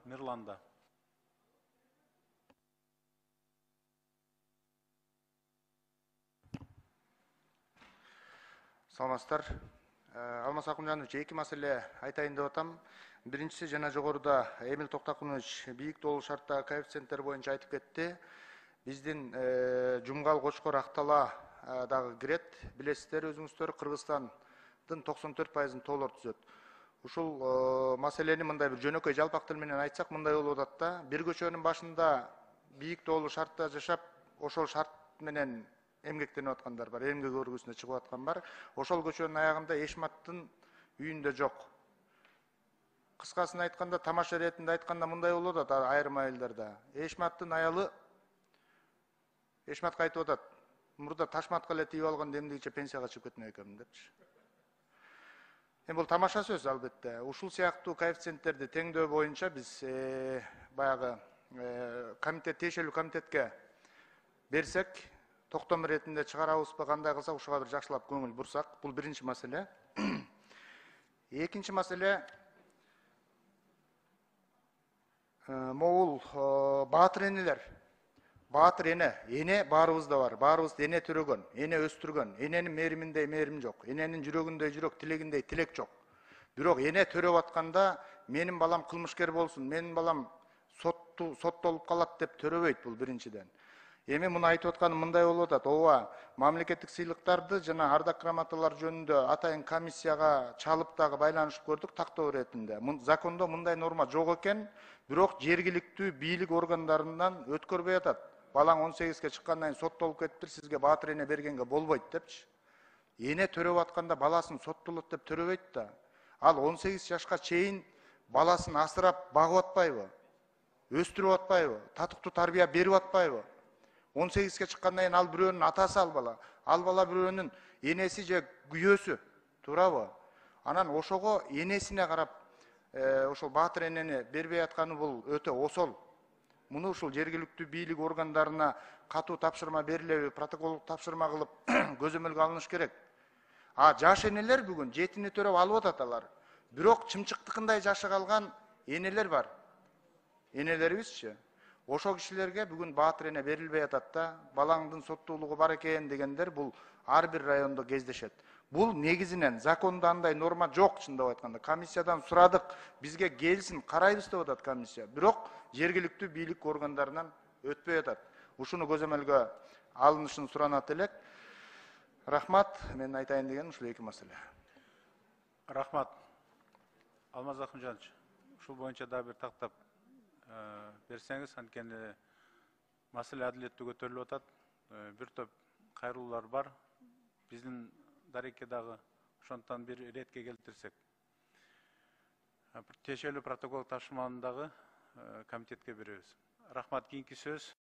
Мирланда. Саламатсыздар. Алмаз Акунжанович, эки маселе айтайын деп атам. Биринчиси жана жогоруда Эмил Токтакунович бийик доолуу шарттагы коэффициенттер боюнча айтып кетти. Биздин Жумгал, Кочкор, Актала дагы кирет. Билесиздер өзүңүздөр, Кыргызстандын 94%-ын тоолор түзөт. Ушул маселени мындай бир жөнөкөй жалпак тил менен айтсак мындай болуп атат да. Бир көчөнүн башында бийик доолуу шартта жашап, ошол шарт менен эмгектенип аткандар бар, эмгек өргүсүнө чыгып аткан бар. Ошол көчөнүн аягында Эшматтын үйүндө жок. Кыскасын айтканда, тамаша иретинде айтканда мындай болуп атат айрым айылдарда. Эшматтын аялы Эшматка айтып атат, мурда Ташматка эле тийип алган эмдигиче пенсияга чыгып кетмек экенмин депчи. Бул тамаша сөз албетте. Ушул сыяктуу коэффициенттерди теңдөө боюнча биз баягы комитет, тиешелүү комитетке берсек, токтом иретинде чыгарабызбы, кандай кылсак ушуга бир жакшылап көңүл бурсак, бул биринчи маселе. Экинчи маселе, могул баатыр энелер. Баатыр эне баарыбызда бар. Баарыбызды эне төрөгөн, эне өстүргөн. Эненин мээриминдей мээрим жок. Эненин жүрөгүндөй жүрөк, тилегиндей тилек жок. Бирок эне төрөп атканда менин балам кылмышкер болсун, менин балам соттолуп калат деп төрөбөйт бул биринчиден. Эми муну айтып атканым мындай болуп атат. Ооба, мамлекеттик сыйлыктарды жана ардак грамоталар жөнүндө атайын комиссияга чалып дагы байланышып көрдүк тактоо иретинде. Закондо мындай норма жок экен, бирок жергиликтүү бийлик органдарынан өткөрбөй атат. Балаң 18-ке чыккандан кийин соттолуп кетиптир, сизге баатыр эне бергенге болбойт депчи. Эне төрөп атканда баласын соттолот деп төрөбөйт да. Ал 18 жашка чейин баласын асырап багып атпайбы? Өстүрүп атпайбы? Татыктуу тарбия берип атпайбы? 18-ке чыккандан кийин ал бирөөнүн атасы ал бала бирөөнүн энеси же күйөөсү, туурабы? Анан ошого энесине карап ошол баатыр энени бербей атканы бул өтө осол. Муну ушул жергиликтүү бийлик органдарына катуу тапшырма берилеби, протоколдук тапшырма кылып көзөмөлгө алыныш керек. Жаш энелер бүгүн жетини төрөп алып атат алар. Бирок чымчыктыкындай жашы калган энелер бар. Энелерибизчи. Ошол кишилерге бүгүн баатыр эне берилбей атат да, балаңдын соттуулугу бар экен дегендер бул ар бир райондо кездешет. Бул негизинен закондо андай норма жок, чындап айтканда. Комиссиядан сурадык, бизге келсин, карайбыз деп атат комиссия. Бирок жергиликтүү бийлик органдарынан өтпөй атат. Ушуну көзөмөлгө алынышын суранат элек. Рахмат, мен айтайын дегеним ушул эки маселе. Рахмат. Алмаз Акунжанович, ушул боюнча да бир тактап берсеңиз, анткени маселе адилеттүү көтөрүлүп атат. Бир топ кайрылуулар бар. Биздин дарекке дагы ошондон бир иретке келтирсек. Тиешелүү протокол тапшырманы дагы комитетке беребиз. Рахмат, кийинки сөз.